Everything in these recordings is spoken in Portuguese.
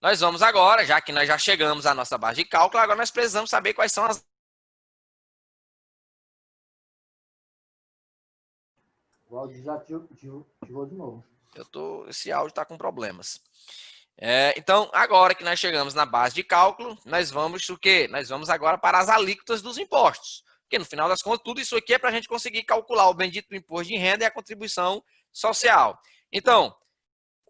nós vamos agora, já que nós já chegamos à nossa base de cálculo, agora nós precisamos saber quais são as... O áudio já ativou de novo. Esse áudio está com problemas. Então, agora que nós chegamos na base de cálculo, nós vamos o quê? Nós vamos agora para as alíquotas dos impostos. Porque no final das contas, tudo isso aqui é para a gente conseguir calcular o bendito imposto de renda e a contribuição social. Então,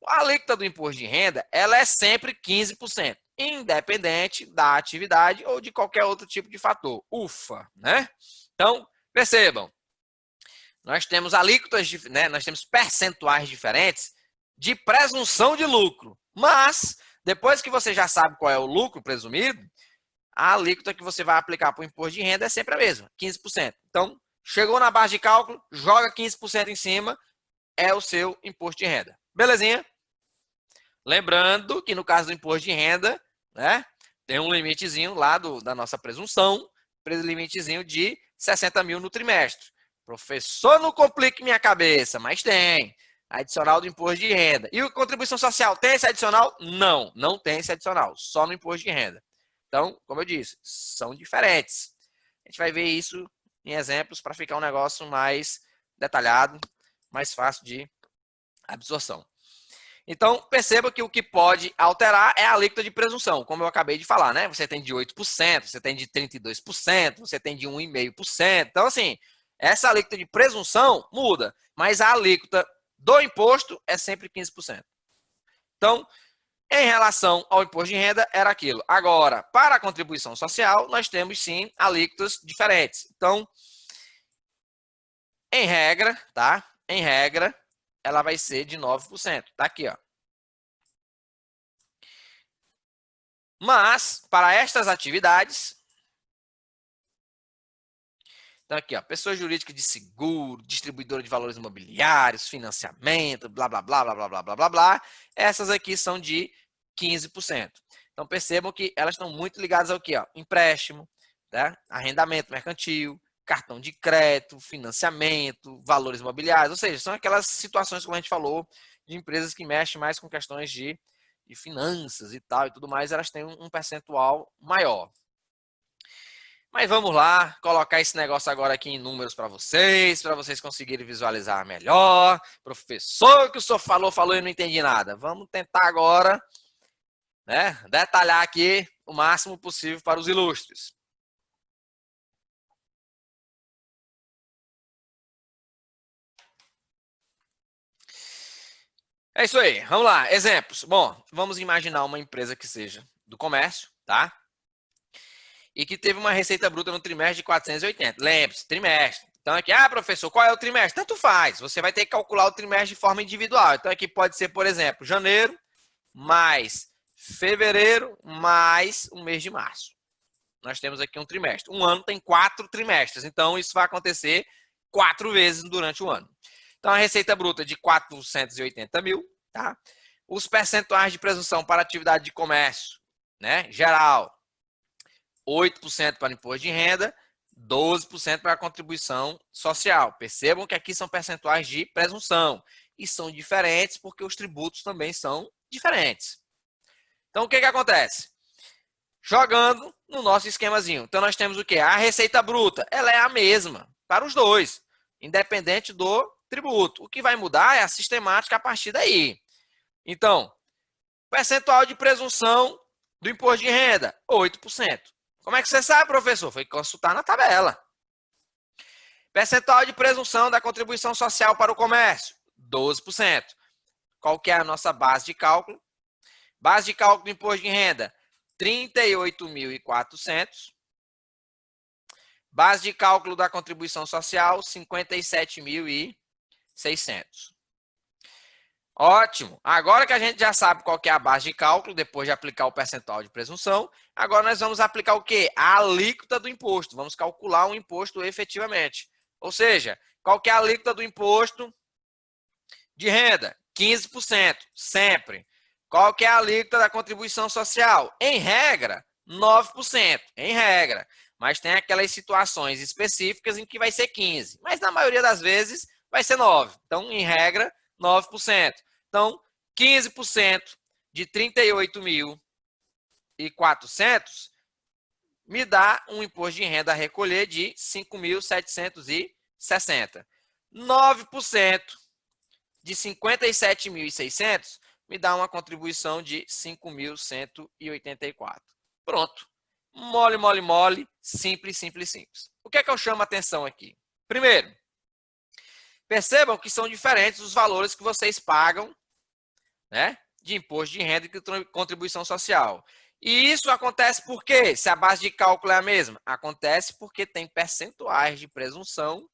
a alíquota do imposto de renda, ela é sempre 15%, independente da atividade ou de qualquer outro tipo de fator. Ufa, né? Então, percebam, nós temos alíquotas, né? Nós temos percentuais diferentes de presunção de lucro. Mas, depois que você já sabe qual é o lucro presumido, a alíquota que você vai aplicar para o imposto de renda é sempre a mesma, 15%. Então, chegou na base de cálculo, joga 15% em cima, é o seu imposto de renda. Belezinha? Lembrando que no caso do imposto de renda, né, tem um limitezinho lá da nossa presunção, limitezinho de 60 mil no trimestre. Professor, não complique minha cabeça, mas tem. Adicional do imposto de renda. E a contribuição social, tem esse adicional? Não, não tem esse adicional, só no imposto de renda. Então, como eu disse, são diferentes. A gente vai ver isso em exemplos para ficar um negócio mais detalhado, mais fácil de absorção. Então, perceba que o que pode alterar é a alíquota de presunção, como eu acabei de falar, né? Você tem de 8%, você tem de 32%, você tem de 1,5%. Então, assim, essa alíquota de presunção muda, mas a alíquota do imposto é sempre 15%. Então, em relação ao imposto de renda, era aquilo. Agora, para a contribuição social, nós temos sim alíquotas diferentes. Então, em regra, tá? Em regra, ela vai ser de 9%. Tá aqui, ó. Mas, para estas atividades, então aqui, ó, pessoa jurídica de seguro, distribuidora de valores imobiliários, financiamento, blá, blá, blá, blá, blá, blá, blá, blá, blá, essas aqui são de 15%. Então, percebam que elas estão muito ligadas ao quê? Ó? Empréstimo, tá? Arrendamento mercantil, cartão de crédito, financiamento, valores imobiliários, ou seja, são aquelas situações, como a gente falou, de empresas que mexem mais com questões de finanças e tal e tudo mais, elas têm um percentual maior. Mas vamos lá, colocar esse negócio agora aqui em números para vocês conseguirem visualizar melhor. Professor, que o senhor falou e eu não entendi nada. Vamos tentar agora, né, detalhar aqui o máximo possível para os ilustres. É isso aí, vamos lá, exemplos. Bom, vamos imaginar uma empresa que seja do comércio, tá? E que teve uma receita bruta no trimestre de 480. Lembre-se, trimestre. Então aqui, professor, qual é o trimestre? Tanto faz, você vai ter que calcular o trimestre de forma individual. Então aqui pode ser, por exemplo, janeiro mais fevereiro mais o mês de março. Nós temos aqui um trimestre. Um ano tem 4 trimestres, então isso vai acontecer 4 vezes durante o ano. Então a receita bruta de 480 mil, tá? Os percentuais de presunção para atividade de comércio, né? Geral, 8% para imposto de renda, 12% para a contribuição social. Percebam que aqui são percentuais de presunção e são diferentes porque os tributos também são diferentes. Então, o que acontece? Jogando no nosso esquemazinho. Então, nós temos o quê? A receita bruta, ela é a mesma para os dois, independente do tributo. O que vai mudar é a sistemática a partir daí. Então, percentual de presunção do imposto de renda, 8%. Como é que você sabe, professor? Foi consultar na tabela. Percentual de presunção da contribuição social para o comércio, 12%. Qual que é a nossa base de cálculo? Base de cálculo do imposto de renda, 38.400. Base de cálculo da contribuição social, 57.600. Ótimo. Agora que a gente já sabe qual que é a base de cálculo, depois de aplicar o percentual de presunção, agora nós vamos aplicar o quê? A alíquota do imposto. Vamos calcular o imposto efetivamente. Ou seja, qual que é a alíquota do imposto de renda? 15%, sempre. Qual que é a alíquota da contribuição social? Em regra, 9%, em regra. Mas tem aquelas situações específicas em que vai ser 15%. Mas na maioria das vezes vai ser 9%. Então, em regra, 9%. Então, 15% de 38.400 me dá um imposto de renda a recolher de 5.760. 9% de 57.600 me dá uma contribuição de 5.184. Pronto. Mole, mole, mole. Simples, simples, simples. O que é que eu chamo a atenção aqui? Primeiro, percebam que são diferentes os valores que vocês pagam, né, de imposto de renda e de contribuição social. E isso acontece por quê? Se a base de cálculo é a mesma? Acontece porque tem percentuais de presunção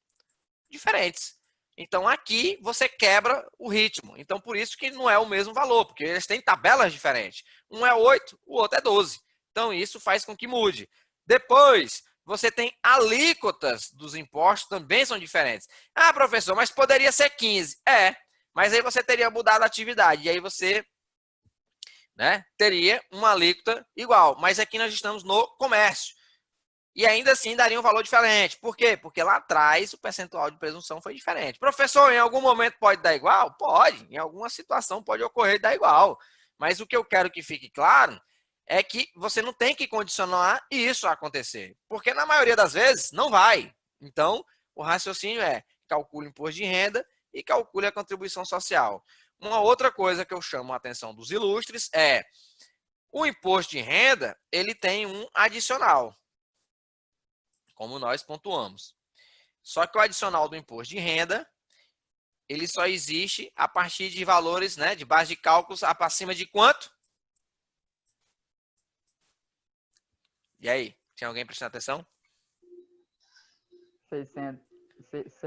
diferentes. Então, aqui você quebra o ritmo. Então, por isso que não é o mesmo valor, porque eles têm tabelas diferentes. Um é 8, o outro é 12. Então, isso faz com que mude. Depois, você tem alíquotas dos impostos, também são diferentes. Ah, professor, mas poderia ser 15. É, mas aí você teria mudado a atividade. E aí você, né, teria uma alíquota igual. Mas aqui nós estamos no comércio. E ainda assim daria um valor diferente. Por quê? Porque lá atrás o percentual de presunção foi diferente. Professor, em algum momento pode dar igual? Pode. Em alguma situação pode ocorrer dar igual. Mas o que eu quero que fique claro é que você não tem que condicionar isso a acontecer. Porque na maioria das vezes não vai. Então, o raciocínio é calcule o imposto de renda e calcule a contribuição social. Uma outra coisa que eu chamo a atenção dos ilustres é o imposto de renda, ele tem um adicional, como nós pontuamos. Só que o adicional do imposto de renda, ele só existe a partir de valores, né, de base de cálculos acima de quanto? E aí, tinha alguém prestando atenção? 6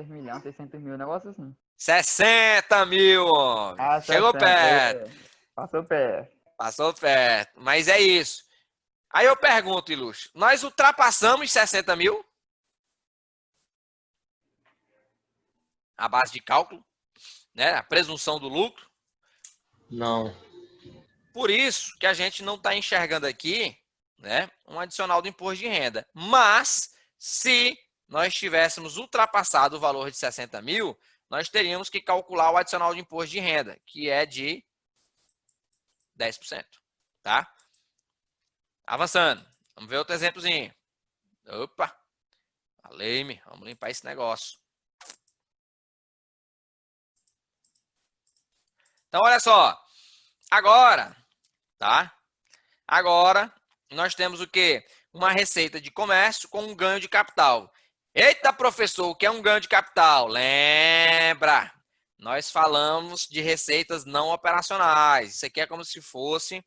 milhões, 600 mil, negócio assim. 60 mil, homem. Ah, Chegou 60, perto. Passou perto. Passou perto. Mas é isso. Aí eu pergunto, Ilustre, nós ultrapassamos 60 mil? A base de cálculo, né? A presunção do lucro. Não. Por isso que a gente não está enxergando aqui, né, um adicional do imposto de renda. Mas, se nós tivéssemos ultrapassado o valor de 60 mil, nós teríamos que calcular o adicional de imposto de renda, que é de 10%. Tá? Avançando. Vamos ver outro exemplozinho. Opa! Falei-me. Vamos limpar esse negócio. Então, olha só. Agora, tá? Agora, nós temos o quê? Uma receita de comércio com um ganho de capital. Eita, professor, o que é um ganho de capital? Lembra, nós falamos de receitas não operacionais. Isso aqui é como se fosse,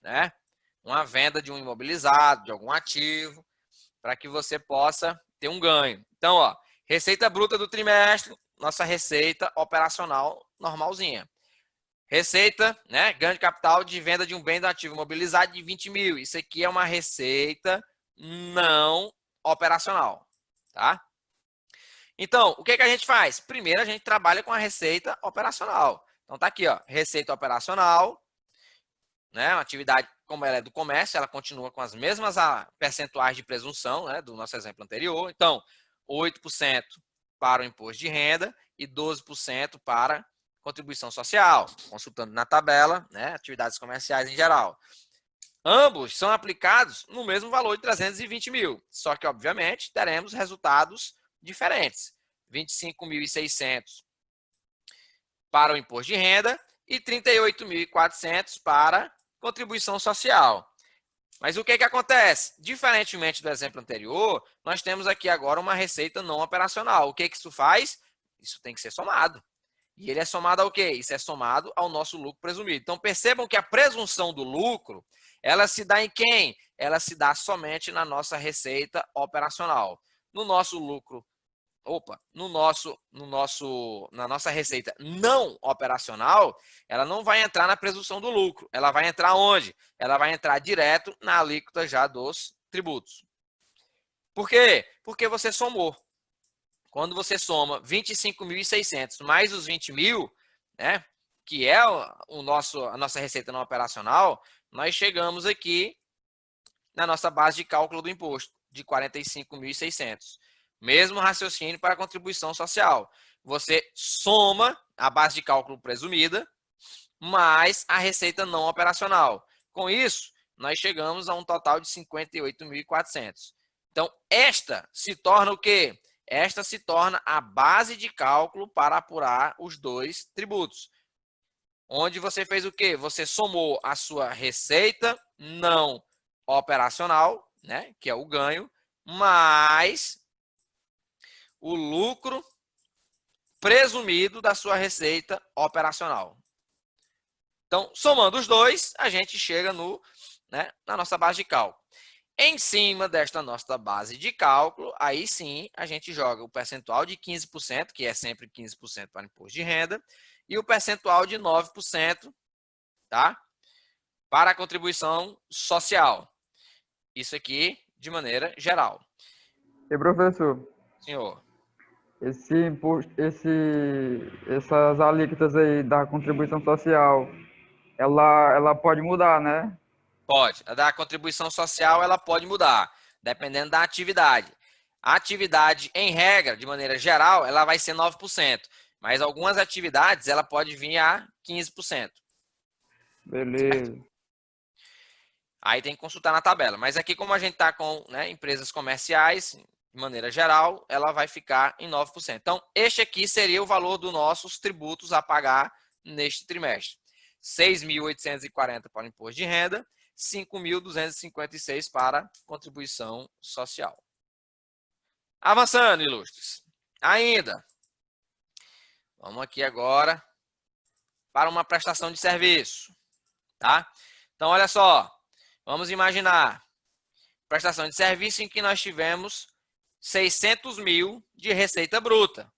né, uma venda de um imobilizado, de algum ativo, para que você possa ter um ganho. Então, ó, receita bruta do trimestre, nossa receita operacional normalzinha. Receita, né, ganho de capital de venda de um bem do ativo imobilizado de 20 mil. Isso aqui é uma receita não operacional, tá? Então, o que que a gente faz? Primeiro, a gente trabalha com a receita operacional. Então, tá aqui, ó, receita operacional, né, uma atividade como ela é do comércio, ela continua com as mesmas percentuais de presunção, né, do nosso exemplo anterior. Então, 8% para o imposto de renda e 12% para contribuição social, consultando na tabela, né, atividades comerciais em geral. Ambos são aplicados no mesmo valor de 320 mil, só que, obviamente, teremos resultados diferentes. 25.600 para o imposto de renda e 38.400 para contribuição social. Mas o que que acontece? Diferentemente do exemplo anterior, nós temos aqui agora uma receita não operacional. O que que isso faz? Isso tem que ser somado. E ele é somado ao quê? Isso é somado ao nosso lucro presumido. Então, percebam que a presunção do lucro, ela se dá em quem? Ela se dá somente na nossa receita operacional. No nosso lucro, na nossa receita não operacional, ela não vai entrar na presunção do lucro. Ela vai entrar onde? Ela vai entrar direto na alíquota já dos tributos. Por quê? Porque você somou. Quando você soma 25.600 mais os 20 mil, né, que é a nossa receita não operacional, nós chegamos aqui na nossa base de cálculo do imposto, de 45.600. Mesmo raciocínio para a contribuição social. Você soma a base de cálculo presumida, mais a receita não operacional. Com isso, nós chegamos a um total de 58.400. Então, esta se torna o quê? Esta se torna a base de cálculo para apurar os dois tributos. Onde você fez o quê? Você somou a sua receita não operacional, né, que é o ganho, mais o lucro presumido da sua receita operacional. Então, somando os dois, a gente chega na nossa base de cálculo. Em cima desta nossa base de cálculo, aí sim, a gente joga o percentual de 15%, que é sempre 15% para imposto de renda, e o percentual de 9%, tá? Para a contribuição social. Isso aqui de maneira geral. E professor, Senhor. esse imposto, essas alíquotas aí da contribuição social, ela pode mudar, né? Pode. A da contribuição social, ela pode mudar, dependendo da atividade. A atividade, em regra, de maneira geral, ela vai ser 9%. Mas algumas atividades, ela pode vir a 15%. Beleza. Certo? Aí tem que consultar na tabela. Mas aqui, como a gente está com empresas comerciais, de maneira geral, ela vai ficar em 9%. Então, este aqui seria o valor dos nossos tributos a pagar neste trimestre. 6.840 para o imposto de renda, 5.256 para contribuição social. Avançando, ilustres. Ainda. Vamos aqui agora para uma prestação de serviço. Tá? Então, olha só. Vamos imaginar prestação de serviço em que nós tivemos 600 mil de receita bruta.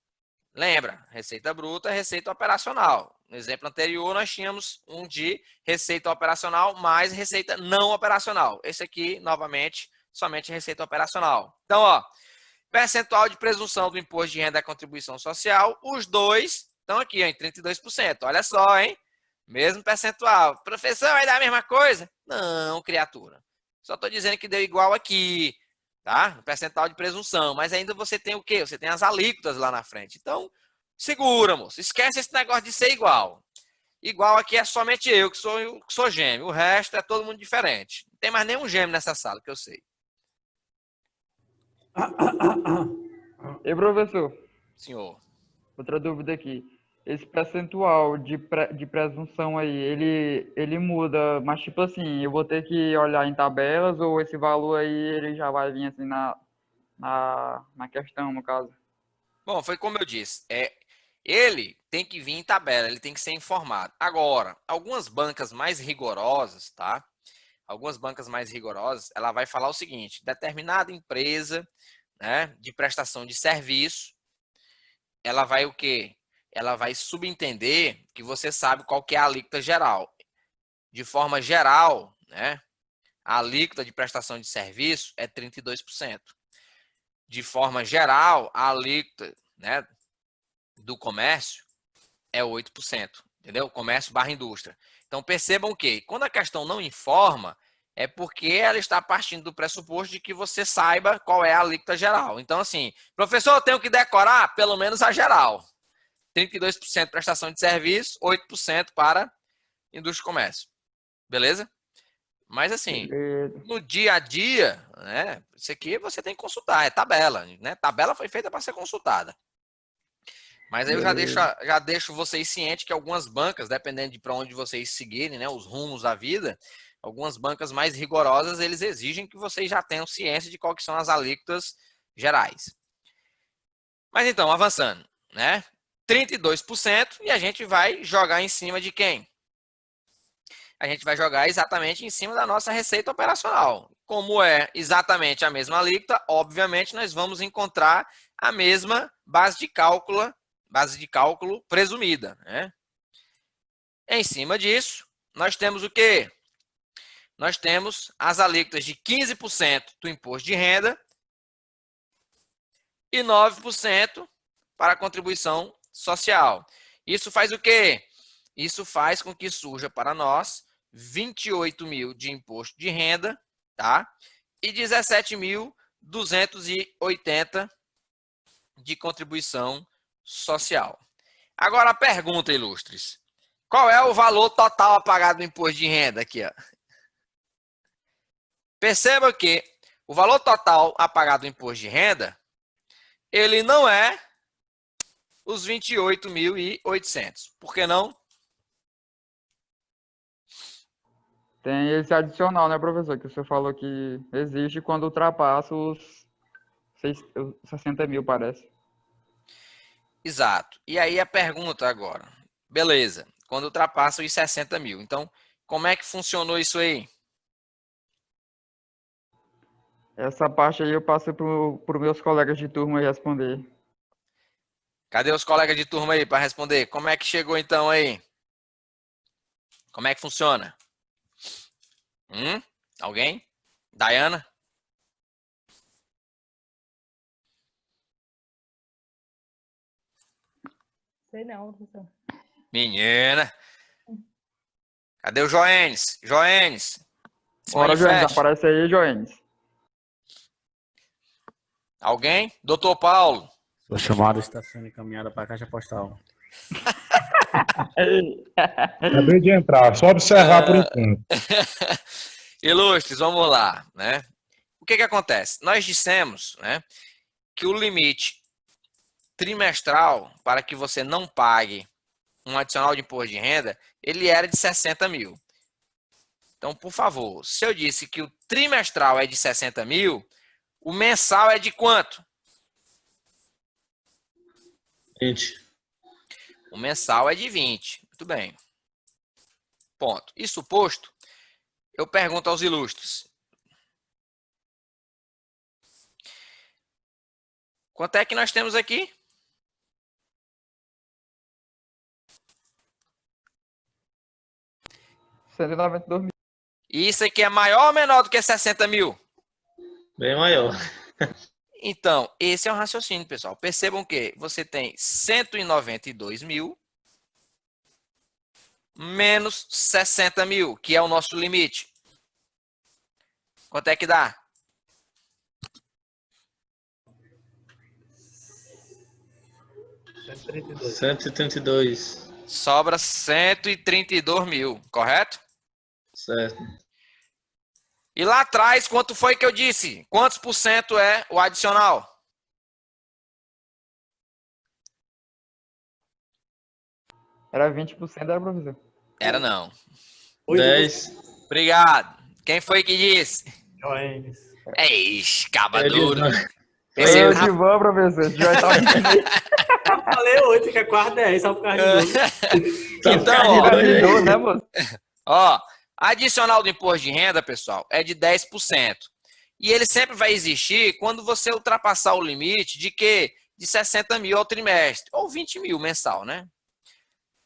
Lembra, receita bruta é receita operacional. No exemplo anterior, nós tínhamos um de receita operacional mais receita não operacional. Esse aqui, novamente, somente receita operacional. Então, ó, percentual de presunção do imposto de renda e contribuição social, os dois estão aqui, ó, em 32%. Olha só, hein? Mesmo percentual. Professor, vai dar a mesma coisa? Não, criatura. Só estou dizendo que deu igual aqui, tá? Percentual de presunção. Mas ainda você tem o quê? Você tem as alíquotas lá na frente. Então, segura, moço. Esquece esse negócio de ser igual. Igual aqui é somente eu que sou gêmeo. O resto é todo mundo diferente. Não tem mais nenhum gêmeo nessa sala, que eu sei. E professor, Senhor. outra dúvida aqui. Esse percentual de presunção aí, ele muda, mas tipo assim, eu vou ter que olhar em tabelas ou esse valor aí ele já vai vir assim na questão, no caso? Bom, foi como eu disse. Ele tem que vir em tabela, ele tem que ser informado. Agora, algumas bancas mais rigorosas, tá? Algumas bancas mais rigorosas, ela vai falar o seguinte: determinada empresa, né, de prestação de serviço, ela vai o quê? Ela vai subentender que você sabe qual que é a alíquota geral. De forma geral, né, a alíquota de prestação de serviço é 32%. De forma geral, a alíquota, né, do comércio é 8%. Entendeu? Comércio barra indústria. Então percebam que quando a questão não informa, é porque ela está partindo do pressuposto de que você saiba qual é a alíquota geral. Então, assim, professor, eu tenho que decorar pelo menos a geral. 32% prestação de serviço, 8% para indústria e comércio. Beleza? Mas, assim, Beleza. no dia a dia, né, isso aqui você tem que consultar, é tabela. Né? Tabela foi feita para ser consultada. Mas aí eu já deixo vocês cientes que algumas bancas, dependendo de para onde vocês seguirem, né, os rumos da vida, algumas bancas mais rigorosas, eles exigem que vocês já tenham ciência de qual que são as alíquotas gerais. Mas então, avançando, né? 32% e a gente vai jogar em cima de quem? A gente vai jogar exatamente em cima da nossa receita operacional. Como é exatamente a mesma alíquota, obviamente nós vamos encontrar a mesma base de cálculo presumida. Né? Em cima disso, nós temos o quê? Nós temos as alíquotas de 15% do imposto de renda e 9% para a contribuição social. Isso faz o quê? Isso faz com que surja para nós 28 mil de imposto de renda, tá? E 17.280 de contribuição social. Agora a pergunta, ilustres. Qual é o valor total a pagar do imposto de renda aqui, ó? Perceba que o valor total a pagar do imposto de renda, ele não é os 28.800. Por que não? Tem esse adicional, né, professor? Que o senhor falou que existe quando ultrapassa os 60 mil, parece. Exato. E aí a pergunta agora. Beleza, quando ultrapassa os 60 mil. Então, como é que funcionou isso aí? Essa parte aí eu passo para os meus colegas de turma aí responder. Cadê os colegas de turma aí para responder? Como é que chegou então aí? Como é que funciona? Alguém? Dayana? Sei não, professor. Menina. Cadê o Joenes? Joenes. Se Ora, Joenes, manifeste. aparece aí, Joenes. Alguém? Doutor Paulo. Sua chamada está sendo encaminhada para a caixa postal. Acabei de entrar, só observar por enquanto. Ilustres, vamos lá, né? O que acontece? Nós dissemos, né, que o limite trimestral para que você não pague um adicional de imposto de renda, ele era de 60 mil. Então, por favor, se eu disse que o trimestral é de 60 mil, o mensal é de quanto? 20. O mensal é de 20. Muito bem. Ponto. Isso posto, eu pergunto aos ilustres. Quanto é que nós temos aqui? R$192 mil. E isso aqui é maior ou menor do que 60 mil? Bem maior. Então, esse é o raciocínio, pessoal. Percebam que você tem 192 mil menos 60 mil, que é o nosso limite. Quanto é que dá? 132. Sobra 132 mil, correto? Certo. E lá atrás, quanto foi que eu disse? Quantos por cento é o adicional? Era 20%, era, professor? Era não. 10. Obrigado. Quem foi que disse? Joenes. Ei, caba Eles duro. não- Esse Eu Rafa- de van, professor. Esse já tá mentindo aí. Eu falei 8, que é quase 10, só por causa de dois. Então, ó, Engravidou, né, moço? ó, adicional do imposto de renda, pessoal, é de 10%. E ele sempre vai existir quando você ultrapassar o limite de quê? De 60 mil ao trimestre, ou 20 mil mensal, né?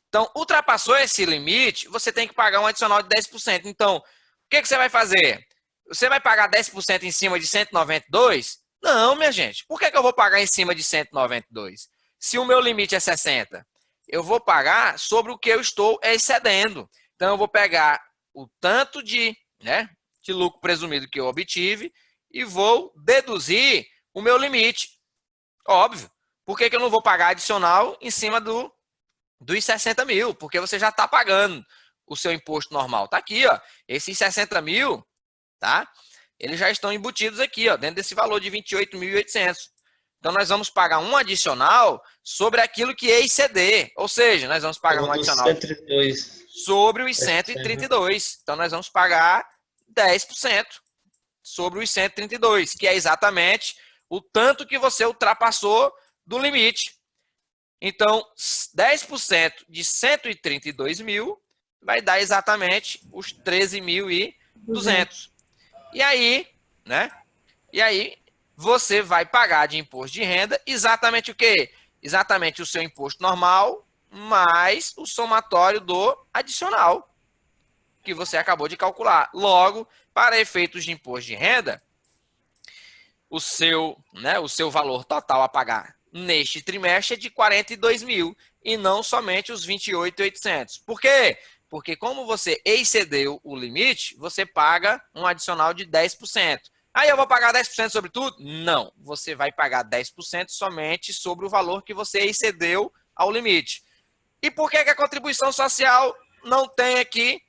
Então, ultrapassou esse limite, você tem que pagar um adicional de 10%. Então, o que você vai fazer? Você vai pagar 10% em cima de 192? Não, minha gente. Por que eu vou pagar em cima de 192? Se o meu limite é 60, eu vou pagar sobre o que eu estou excedendo. Então, eu vou pegar o tanto de lucro presumido que eu obtive e vou deduzir o meu limite. Óbvio. Por que eu não vou pagar adicional em cima dos 60 mil? Porque você já está pagando o seu imposto normal. Está aqui, ó. Esses 60 mil, tá? Eles já estão embutidos aqui, ó, dentro desse valor de 28.800. Então, nós vamos pagar um adicional sobre aquilo que exceder. Ou seja, nós vamos pagar um adicional 132. sobre os 132. Então, nós vamos pagar 10% sobre os 132, que é exatamente o tanto que você ultrapassou do limite. Então, 10% de 132 mil vai dar exatamente os 13.200. E aí, né? E aí, você vai pagar de imposto de renda exatamente o quê? Exatamente o seu imposto normal, mais o somatório do adicional, que você acabou de calcular. Logo, para efeitos de imposto de renda, o seu valor total a pagar neste trimestre é de 42 mil e não somente os 28.800. Por quê? Porque como você excedeu o limite, você paga um adicional de 10%. Aí eu vou pagar 10% sobre tudo? Não. Você vai pagar 10% somente sobre o valor que você excedeu ao limite. E por que que a contribuição social não tem aqui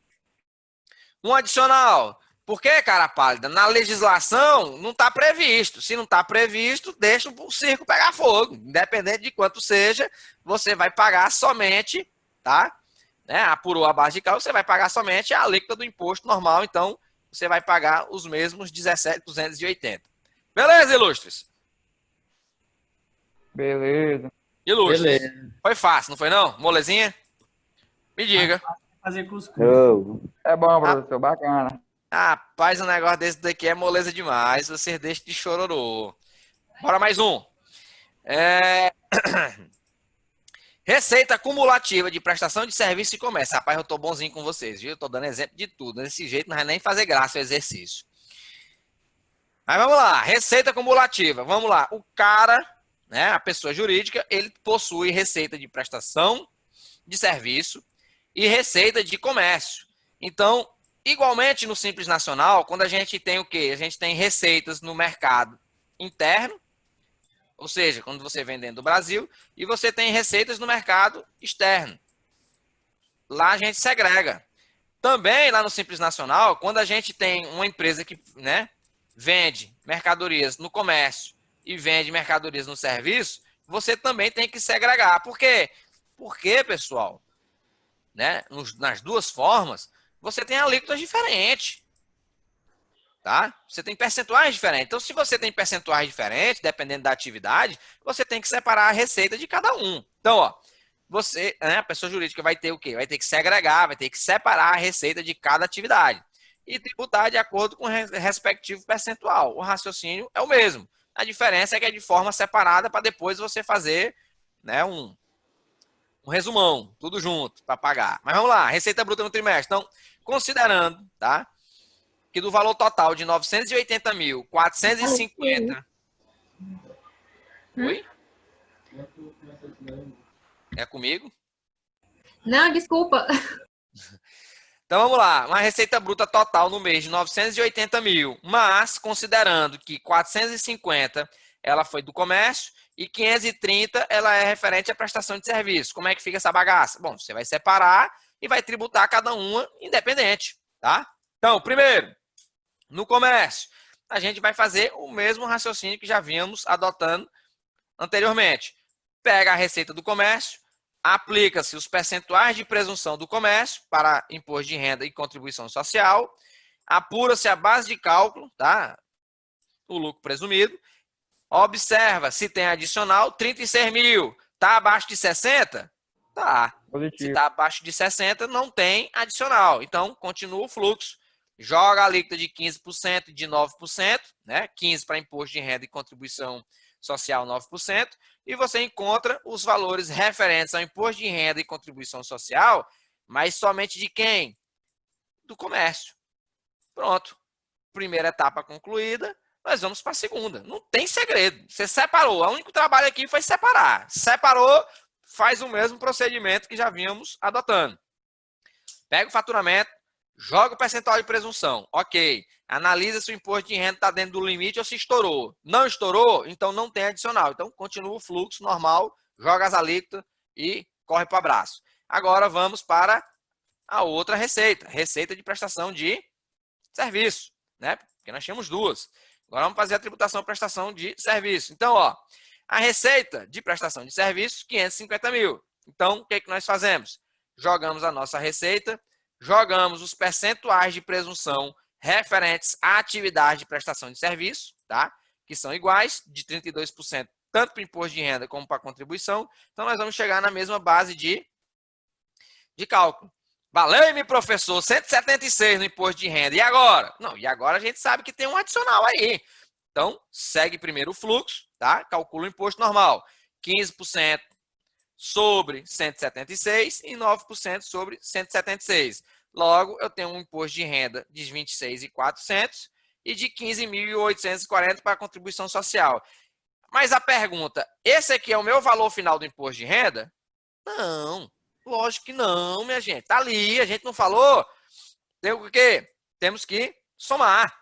um adicional? Porque, cara pálida, na legislação não está previsto. Se não está previsto, deixa o circo pegar fogo. Independente de quanto seja, você vai pagar somente, tá? Né? Apurou a base de cálculo, você vai pagar somente a alíquota do imposto normal. Então, você vai pagar os mesmos 17.280. Beleza, ilustres? Beleza. Ilustres. Beleza. Foi fácil, não foi não? Molezinha? Me diga. Fazer cuscuz. É bom, professor, bacana. Rapaz, um negócio desse daqui é moleza demais. Vocês deixam de chororô. Bora mais um. Receita cumulativa de prestação de serviço e comércio. Rapaz, eu tô bonzinho com vocês, viu? Eu tô dando exemplo de tudo. Desse jeito não vai nem fazer graça o exercício. Mas vamos lá. Receita cumulativa. Vamos lá. O cara, né, a pessoa jurídica, ele possui receita de prestação de serviço e receita de comércio. Então, igualmente no Simples Nacional, quando a gente tem o quê? A gente tem receitas no mercado interno, ou seja, quando você vem dentro do Brasil, e você tem receitas no mercado externo. Lá a gente segrega. Também lá no Simples Nacional, quando a gente tem uma empresa que, né, vende mercadorias no comércio e vende mercadorias no serviço, você também tem que segregar. Por quê? Porque, pessoal, né, nas duas formas, você tem alíquotas diferentes. Tá? Você tem percentuais diferentes. Então, se você tem percentuais diferentes, dependendo da atividade, você tem que separar a receita de cada um. Então, ó, você, né, a pessoa jurídica vai ter o quê? Vai ter que segregar, vai ter que separar a receita de cada atividade. E tributar de acordo com o respectivo percentual. O raciocínio é o mesmo. A diferença é que é de forma separada para depois você fazer, né, um resumão, tudo junto, para pagar. Mas vamos lá, receita bruta no trimestre. Então, considerando, tá, que do valor total de 980.450... Oi? É comigo? Não, desculpa. Então vamos lá, uma receita bruta total no mês de 980 mil, mas considerando que 450 ela foi do comércio e 530 ela é referente à prestação de serviço. Como é que fica essa bagaça? Bom, você vai separar e vai tributar cada uma independente, tá? Então, primeiro, no comércio, a gente vai fazer o mesmo raciocínio que já vínhamos adotando anteriormente. Pega a receita do comércio, aplica-se os percentuais de presunção do comércio para imposto de renda e contribuição social, apura-se a base de cálculo, tá? O lucro presumido, observa se tem adicional, 36 mil, tá abaixo de 60? Tá. Positivo. Se está abaixo de 60, não tem adicional. Então, continua o fluxo. Joga a alíquota de 15% e de 9%, né? 15% para imposto de renda e contribuição social, 9%, e você encontra os valores referentes ao imposto de renda e contribuição social, mas somente de quem? Do comércio. Pronto. Primeira etapa concluída, nós vamos para a segunda. Não tem segredo. Você separou. O único trabalho aqui foi separar. Separou, faz o mesmo procedimento que já vínhamos adotando. Pega o faturamento, joga o percentual de presunção. Ok. Analisa se o imposto de renda está dentro do limite ou se estourou. Não estourou, então não tem adicional. Então, continua o fluxo normal, joga as alíquotas e corre para o abraço. Agora, vamos para a outra receita. Receita de prestação de serviço, né? Porque nós tínhamos duas. Agora, vamos fazer a tributação prestação de serviço. Então, ó, a receita de prestação de serviço, 550 mil. Então, o que é que nós fazemos? Jogamos a nossa receita, jogamos os percentuais de presunção referentes à atividade de prestação de serviço, tá? Que são iguais, de 32%, tanto para o imposto de renda como para a contribuição. Então, nós vamos chegar na mesma base de cálculo. Valeu-me, professor, 176 no imposto de renda. E agora? Não, e agora a gente sabe que tem um adicional aí. Então, segue primeiro o fluxo, tá? Calcula o imposto normal. 15% sobre 176 e 9% sobre 176. Logo, eu tenho um imposto de renda de 26.400 e de 15.840 para a contribuição social. Mas a pergunta, esse aqui é o meu valor final do imposto de renda? Não, lógico que não, minha gente. Tá ali, a gente não falou. Tem o quê? Temos que somar.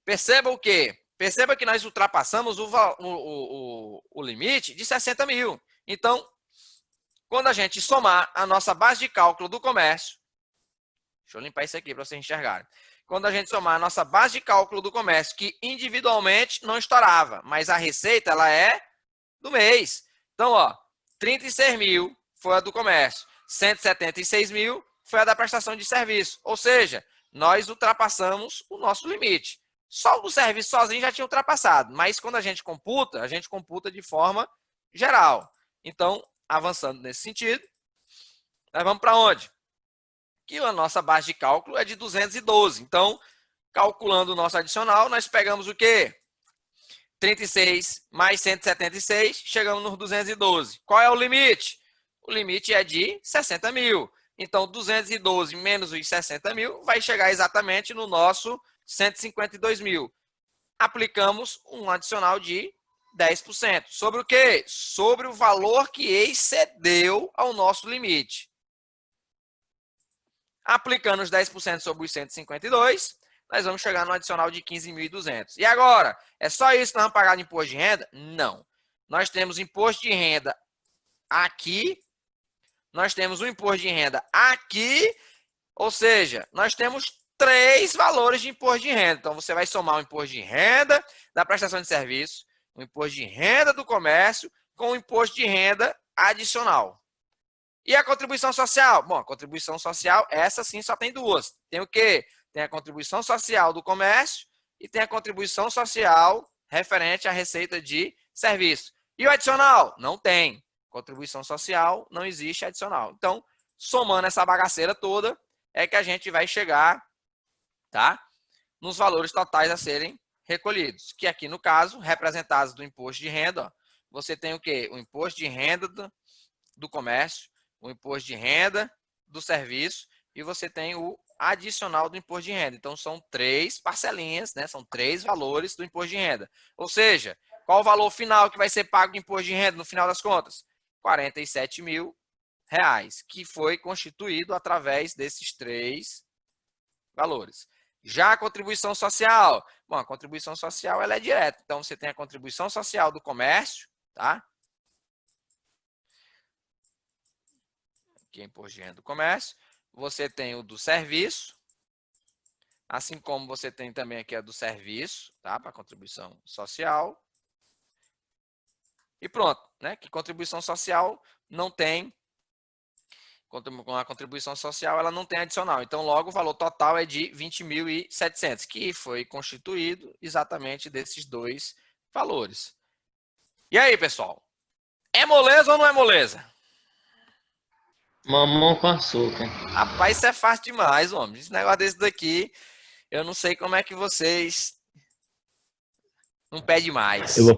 Perceba o quê? Perceba que nós ultrapassamos o limite de 60 mil. Então, quando a gente somar a nossa base de cálculo do comércio, deixa eu limpar isso aqui para vocês enxergarem. Quando a gente somar a nossa base de cálculo do comércio, que individualmente não estourava, mas a receita ela é do mês. Então, ó, 36 mil foi a do comércio, 176 mil foi a da prestação de serviço. Ou seja, nós ultrapassamos o nosso limite. Só o do serviço sozinho já tinha ultrapassado, mas quando a gente computa de forma geral. Então, avançando nesse sentido, nós vamos para onde? Que a nossa base de cálculo é de 212. Então, calculando o nosso adicional, nós pegamos o quê? 36 mais 176, chegamos nos 212. Qual é o limite? O limite é de 60 mil. Então, 212 menos os 60 mil vai chegar exatamente no nosso 152 mil. Aplicamos um adicional de 10%. Sobre o quê? Sobre o valor que excedeu ao nosso limite. Aplicando os 10% sobre os 152, nós vamos chegar no adicional de 15.200. E agora, é só isso que nós vamos pagar de imposto de renda? Não. Nós temos imposto de renda aqui, nós temos o imposto de renda aqui, ou seja, nós temos 3 valores de imposto de renda. Então, você vai somar o imposto de renda da prestação de serviço, o imposto de renda do comércio com o imposto de renda adicional. E a contribuição social? Bom, a contribuição social, essa sim só tem duas. Tem o quê? Tem a contribuição social do comércio e tem a contribuição social referente à receita de serviço. E o adicional? Não tem. Contribuição social, não existe adicional. Então, somando essa bagaceira toda, é que a gente vai chegar, tá, nos valores totais a serem recolhidos. Que aqui, no caso, representados do imposto de renda, ó, você tem o quê? O imposto de renda do comércio, o imposto de renda do serviço e você tem o adicional do imposto de renda. Então, são 3 parcelinhas, né? São 3 valores do imposto de renda. Ou seja, qual o valor final que vai ser pago de imposto de renda no final das contas? R$47 mil, que foi constituído através desses 3 valores. Já a contribuição social, bom, a contribuição social ela é direta. Então, você tem a contribuição social do comércio, tá? Aqui é imposto de renda do comércio. Você tem o do serviço, assim como você tem também aqui a do serviço, tá? Para contribuição social. E pronto, né? Que contribuição social não tem, com a contribuição social ela não tem adicional. Então, logo, o valor total é de 20.700, que foi constituído exatamente desses 2 valores. E aí, pessoal? É moleza ou não é moleza? Mamão com açúcar. Rapaz, isso é fácil demais, homem. Esse negócio desse daqui, eu não sei como é que vocês não pedem mais. Eu vou